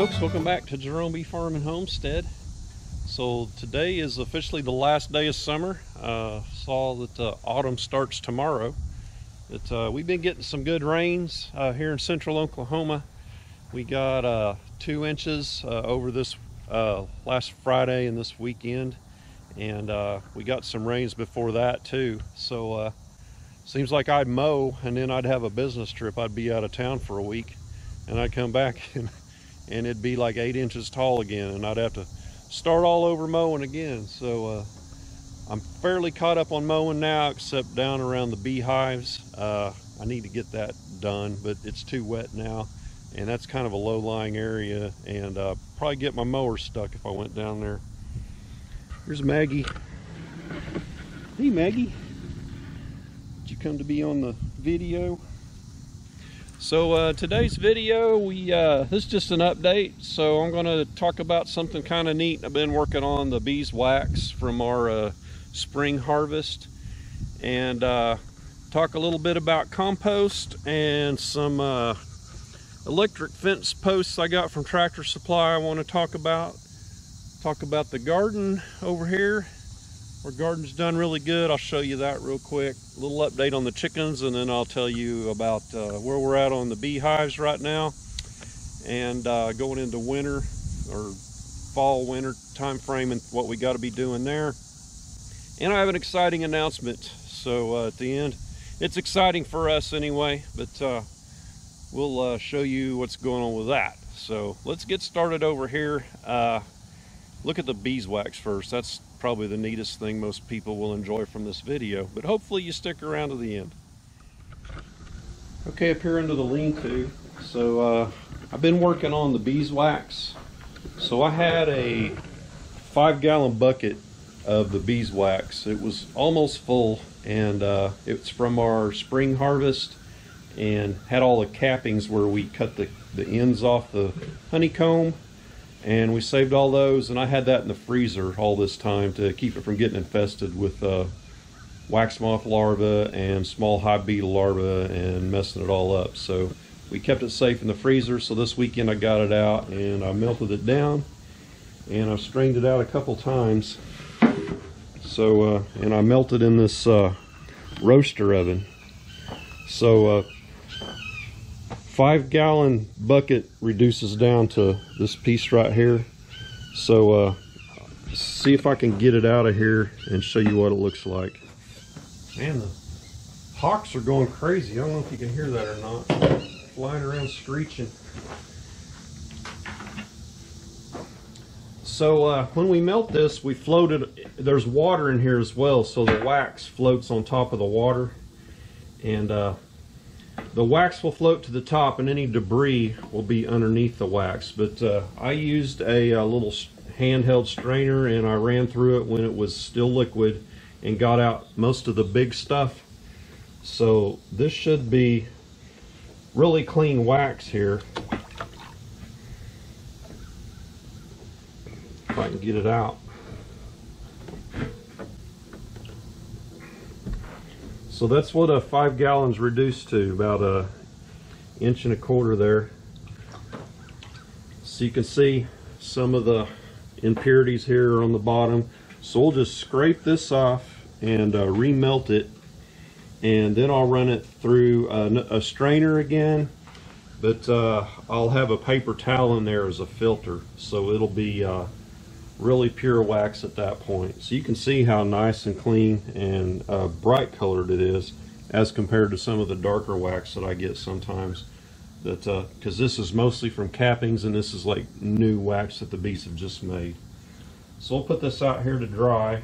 Folks, welcome back to Jerome Bee Farm and Homestead. So today is officially the last day of summer. Saw that autumn starts tomorrow. We've been getting some good rains here in central Oklahoma. We got 2 inches over this last Friday and this weekend, and we got some rains before that too. So seems like I'd mow and then I'd have a business trip. I'd be out of town for a week and I'd come back and it'd be like 8 inches tall again, and I'd have to start all over mowing again. So I'm fairly caught up on mowing now, except down around the beehives. I need to get that done, but it's too wet now, and that's kind of a low-lying area, and probably get my mower stuck if I went down there. Here's Maggie. Hey Maggie, did you come to be on the video? So today's video, this is just an update. So I'm going to talk about something kind of neat. I've been working on the beeswax from our spring harvest, and talk a little bit about compost and some electric fence posts I got from Tractor Supply. I want to talk about the garden over here. Our garden's done really good. I'll show you that real quick. A little update on the chickens, and then I'll tell you about where we're at on the beehives right now, and going into winter or fall winter time frame and what we got to be doing there. And I have an exciting announcement. So at the end, it's exciting for us anyway, but we'll show you what's going on with that. So let's get started over here. Look at the beeswax first. That's probably the neatest thing most people will enjoy from this video, but hopefully you stick around to the end. Okay, up here into the lean-to. So I've been working on the beeswax. So I had a 5-gallon bucket of the beeswax. It was almost full, and it's from our spring harvest, and had all the cappings where we cut the ends off the honeycomb, and we saved all those, and I had that in the freezer all this time to keep it from getting infested with wax moth larvae and small hive beetle larvae and messing it all up. So we kept it safe in the freezer. So this weekend I got it out and I melted it down, and I've strained it out a couple times. So and I melted in this roaster oven. So 5-gallon bucket reduces down to this piece right here. So see if I can get it out of here and show you what it looks like. Man, the hawks are going crazy. I don't know if you can hear that or not. Flying around screeching. So when we melt this, we floated, there's water in here as well, so the wax floats on top of the water, and the wax will float to the top, and any debris will be underneath the wax. But I used a little handheld strainer, and I ran through it when it was still liquid and got out most of the big stuff. So this should be really clean wax here, if I can get it out. So that's what a 5 gallons reduced to, about 1.25 inches there. So you can see some of the impurities here on the bottom. So we'll just scrape this off and remelt it, and then I'll run it through a strainer again, but I'll have a paper towel in there as a filter, so it'll be really pure wax at that point. So you can see how nice and clean and bright colored it is as compared to some of the darker wax that I get sometimes. That because this is mostly from cappings, and this is like new wax that the bees have just made. So we'll put this out here to dry,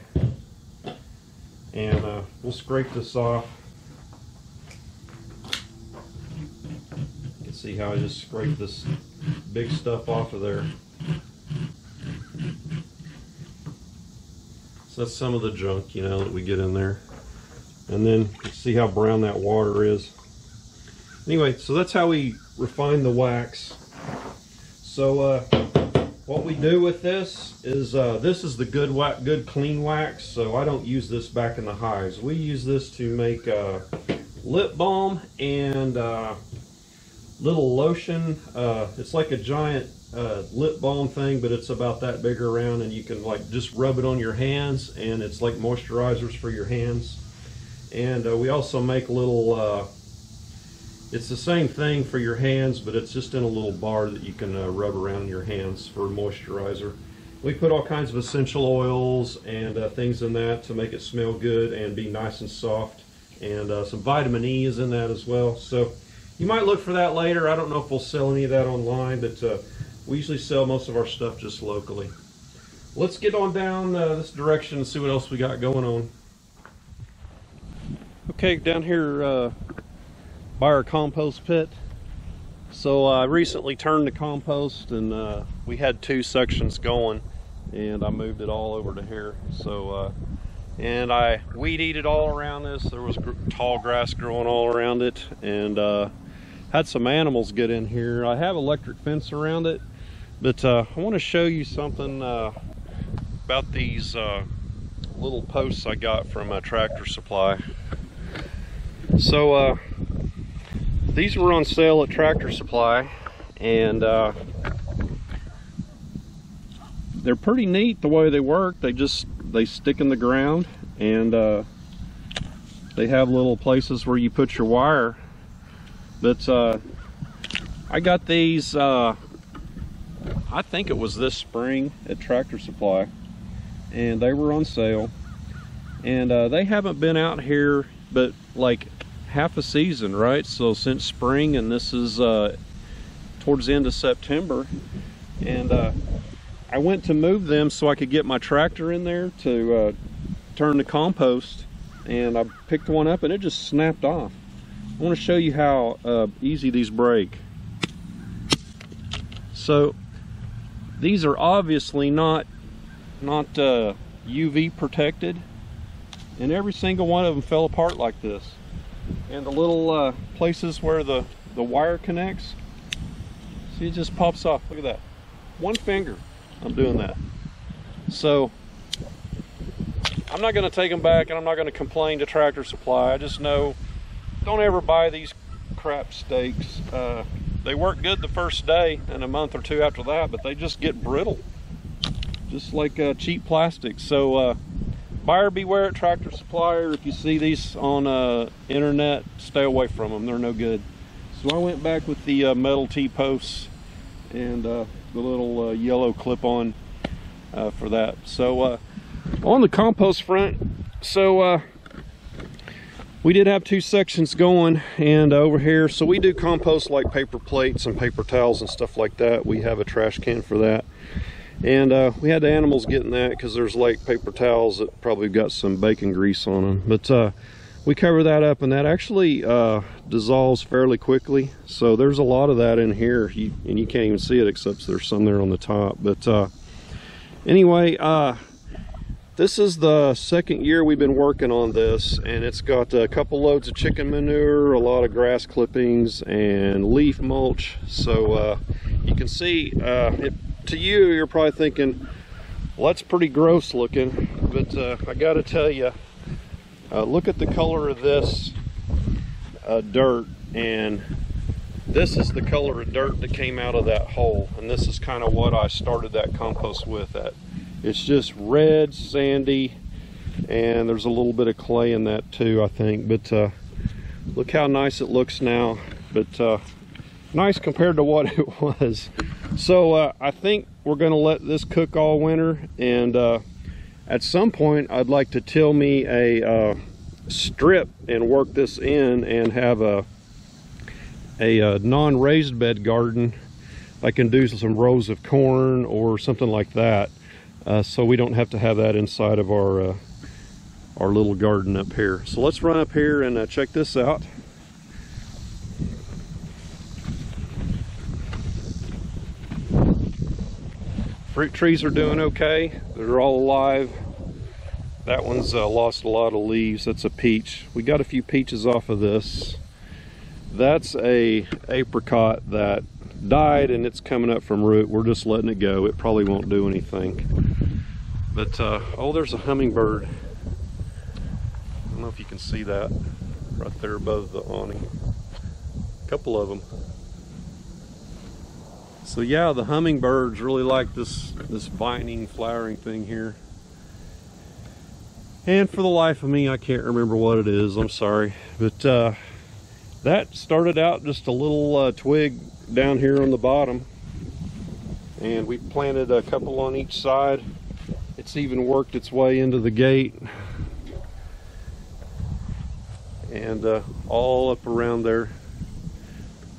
and we'll scrape this off. You can see how I just scraped this big stuff off of there. So that's some of the junk, you know, that we get in there. And then you see how brown that water is. Anyway, so that's how we refine the wax. So what we do with this is the good clean wax. So I don't use this back in the hives. We use this to make lip balm and little lotion. It's like a giant lip balm thing, but it's about that big around, and you can like just rub it on your hands, and it's like moisturizers for your hands. And we also make little it's the same thing for your hands, but it's just in a little bar that you can rub around your hands for moisturizer. We put all kinds of essential oils and things in that to make it smell good and be nice and soft. And some vitamin E is in that as well. So you might look for that later. I don't know if we'll sell any of that online, but we usually sell most of our stuff just locally. Let's get on down this direction and see what else we got going on. Okay, down here by our compost pit. So I recently turned the compost, and we had 2 sections going, and I moved it all over to here. So and I weed eated all around this. There was tall grass growing all around it, and had some animals get in here. I have electric fence around it, but I want to show you something about these little posts I got from Tractor Supply. So these were on sale at Tractor Supply, and they're pretty neat the way they work. They stick in the ground, and they have little places where you put your wire. But I got these, I think it was this spring at Tractor Supply, and they were on sale. And they haven't been out here but like half a season, right? So since spring, and this is towards the end of September. And I went to move them so I could get my tractor in there to turn the compost, and I picked one up and it just snapped off. I want to show you how easy these break. So these are obviously not UV protected, and every single one of them fell apart like this. And the little places where the wire connects, see, it just pops off. Look at that. One finger, I'm doing that. So I'm not going to take them back, and I'm not going to complain to Tractor Supply. I just know, don't ever buy these crap stakes. They work good the first day and a month or 2 after that, but they just get brittle, just like cheap plastic. So buyer beware at Tractor Supply. If you see these on internet, stay away from them. They're no good. So I went back with the metal T-posts and the little yellow clip-on for that. So on the compost front, so we did have 2 sections going, and over here, so we do compost like paper plates and paper towels and stuff like that. We have a trash can for that. And we had the animals getting that because there's like paper towels that probably got some bacon grease on them. But we cover that up, and that actually dissolves fairly quickly. So there's a lot of that in here, and you can't even see it except there's some there on the top. But anyway, this is the 2nd year we've been working on this, and it's got a couple loads of chicken manure, a lot of grass clippings, and leaf mulch. So you can see to you, you're probably thinking, well, that's pretty gross looking, but I gotta tell you, look at the color of this dirt, and this is the color of dirt that came out of that hole, and this is kind of what I started that compost with. It's just red, sandy, and there's a little bit of clay in that too, I think. But look how nice it looks now, but nice compared to what it was. So I think we're going to let this cook all winter, and at some point I'd like to till me a strip and work this in and have a non-raised bed garden. I can do some rows of corn or something like that, so we don't have to have that inside of our little garden up here. So let's run up here and check this out. Fruit trees are doing okay. They're all alive. That one's lost a lot of leaves. That's a peach. We got a few peaches off of this. That's a apricot that died, and it's coming up from root. We're just letting it go. It probably won't do anything. But oh, there's a hummingbird. I don't know if you can see that right there above the awning. A couple of them. So yeah, the hummingbirds really like this vining flowering thing here. And for the life of me, I can't remember what it is. I'm sorry. But that started out just a little twig down here on the bottom. And we planted a couple on each side. It's even worked its way into the gate. And all up around there.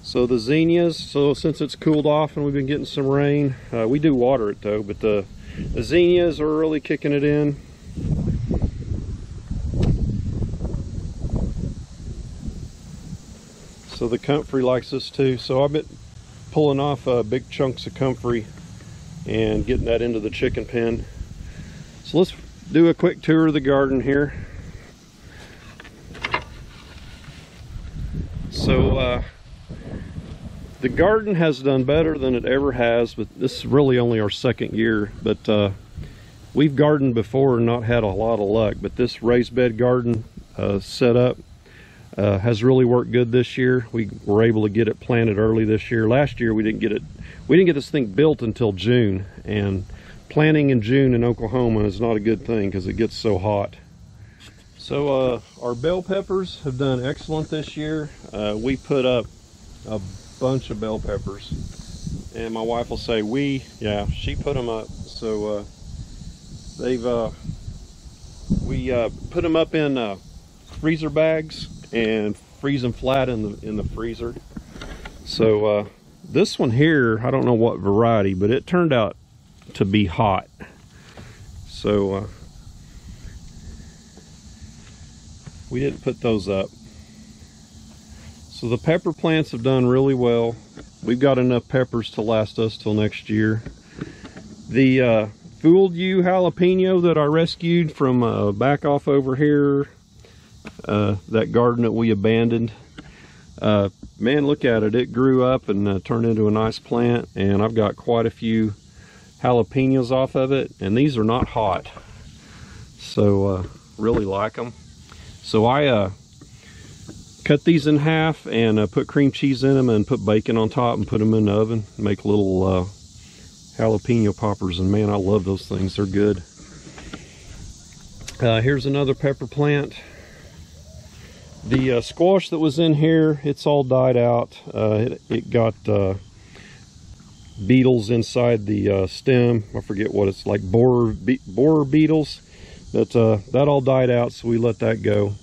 So the zinnias, so since it's cooled off and we've been getting some rain, we do water it though, but the zinnias are really kicking it in. So the comfrey likes this too. So I've been pulling off big chunks of comfrey and getting that into the chicken pen. So let's do a quick tour of the garden here. So the garden has done better than it ever has, but this is really only our second year. But we've gardened before and not had a lot of luck, but this raised bed garden setup has really worked good this year. We were able to get it planted early this year. Last year we didn't get this thing built until June, and planting in June in Oklahoma is not a good thing because it gets so hot. So our bell peppers have done excellent this year. We put up a bunch of bell peppers, and my wife will say she put them up. So we put them up in freezer bags and freeze them flat in the freezer. So this one here, I don't know what variety, but it turned out to be hot. So we didn't put those up. So the pepper plants have done really well. We've got enough peppers to last us till next year. The Fooled You jalapeno that I rescued from back off over here, that garden that we abandoned, man, look at it. It grew up and turned into a nice plant, and I've got quite a few jalapenos off of it, and these are not hot. So really like them. So I cut these in half and put cream cheese in them and put bacon on top and put them in the oven. Make little jalapeno poppers, and man, I love those things. They're good. Here's another pepper plant. The squash that was in here, it's all died out. It got beetles inside the stem. I forget what it's like, borer beetles. That all died out, so we let that go.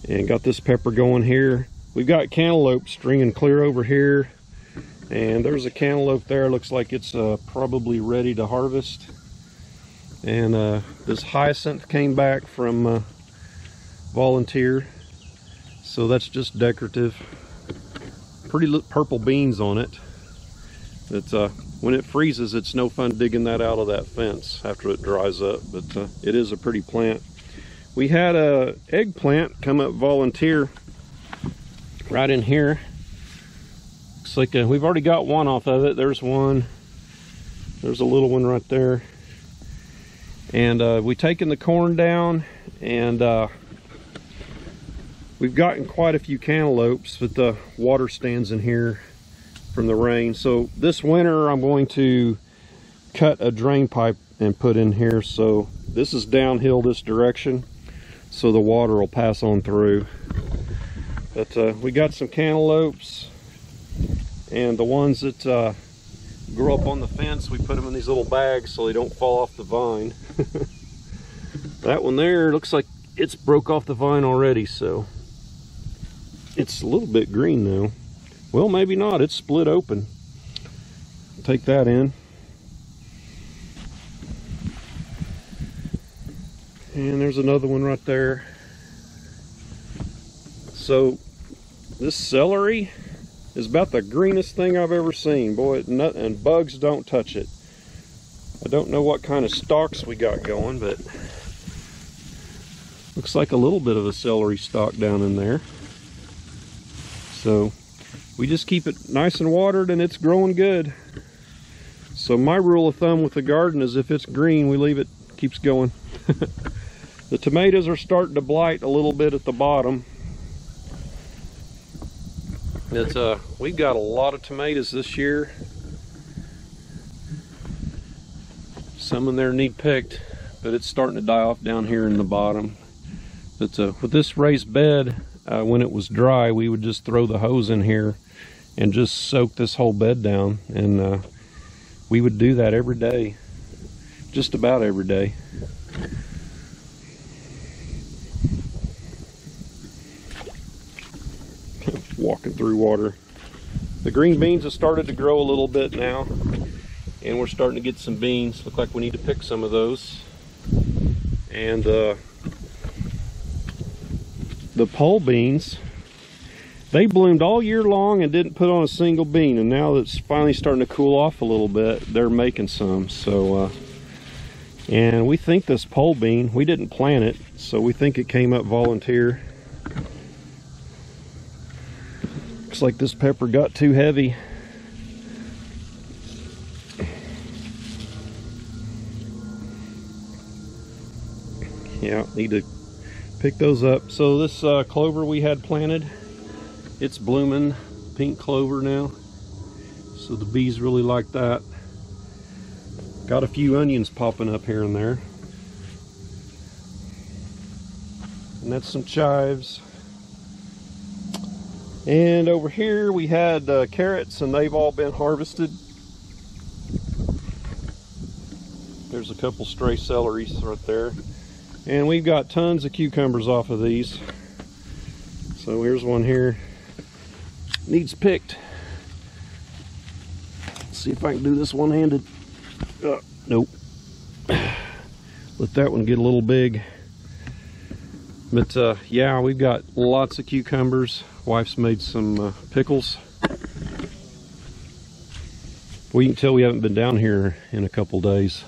And got this pepper going here. We've got cantaloupe stringing clear over here, and there's a cantaloupe there. Looks like it's probably ready to harvest. And this hyacinth came back from volunteer, so that's just decorative. Pretty purple beans on it. When it freezes, it's no fun digging that out of that fence after it dries up, but it is a pretty plant. We had a eggplant come up volunteer right in here. Looks like we've already got one off of it. There's one. There's a little one right there. And we've taken the corn down, and we've gotten quite a few cantaloupes, but the water stands in here from the rain. So this winter I'm going to cut a drain pipe and put in here. So this is downhill this direction, so the water will pass on through. But we got some cantaloupes, and the ones that grow up on the fence, we put them in these little bags so they don't fall off the vine. That one there looks like it's broke off the vine already, so it's a little bit green though. Well, maybe not. It's split open. Take that in. And there's another one right there. So this celery is about the greenest thing I've ever seen. Boy, and bugs don't touch it. I don't know what kind of stalks we got going, but looks like a little bit of a celery stalk down in there. So we just keep it nice and watered, and it's growing good. So my rule of thumb with the garden is if it's green, we leave it, keeps going. The tomatoes are starting to blight a little bit at the bottom. We've got a lot of tomatoes this year. some in there need picked, but it's starting to die off down here in the bottom. But with this raised bed, when it was dry, we would just throw the hose in here and just soak this whole bed down, and we would do that every day, just about every day. Walking through water. The green beans have started to grow a little bit now, and we're starting to get some beans. Look like we need to pick some of those. And the pole beans, they bloomed all year long and didn't put on a single bean, and now that it's finally starting to cool off a little bit, they're making some. So and we think this pole bean, we didn't plant it, so we think it came up volunteer. Looks like this pepper got too heavy. Yeah, need to pick those up. So this clover we had planted, it's blooming pink clover now, so the bees really like that. Got a few onions popping up here and there, and that's some chives. And over here we had carrots, and they've all been harvested. There's a couple stray celeries right there, and we've got tons of cucumbers off of these. So here's one here, needs picked. Let's see if I can do this one-handed. Nope. Let that one get a little big. But yeah, we've got lots of cucumbers. Wife's made some pickles. Well, you can tell we haven't been down here in a couple days.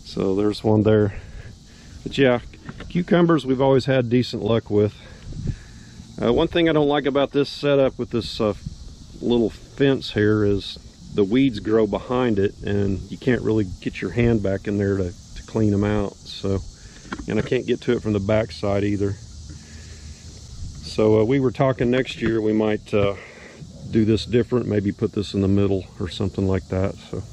So there's one there. But yeah, cucumbers we've always had decent luck with. One thing I don't like about this setup with this little fence here is the weeds grow behind it, and you can't really get your hand back in there to clean them out. So, and I can't get to it from the back side either. So we were talking next year we might do this different, maybe put this in the middle or something like that. So,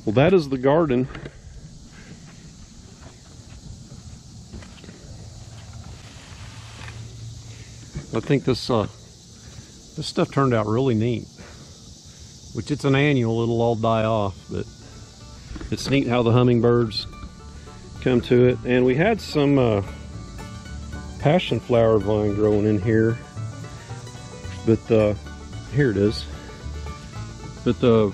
well, that is the garden. I think this stuff turned out really neat. Which it's an annual, it'll all die off, but it's neat how the hummingbirds come to it. And we had some passion flower vine growing in here, but here it is. But the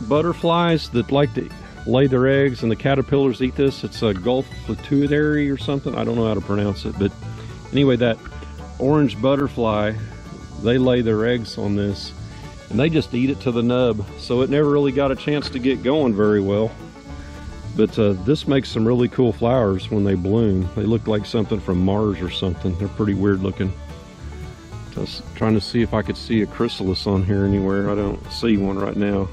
butterflies that like to lay their eggs and the caterpillars eat this, it's a Gulf pituitary or something, I don't know how to pronounce it, but anyway, that orange butterfly, they lay their eggs on this and they just eat it to the nub, so it never really got a chance to get going very well. But this makes some really cool flowers when they bloom. They look like something from Mars or something. They're pretty weird looking. Just trying to see if I could see a chrysalis on here anywhere. I don't see one right now.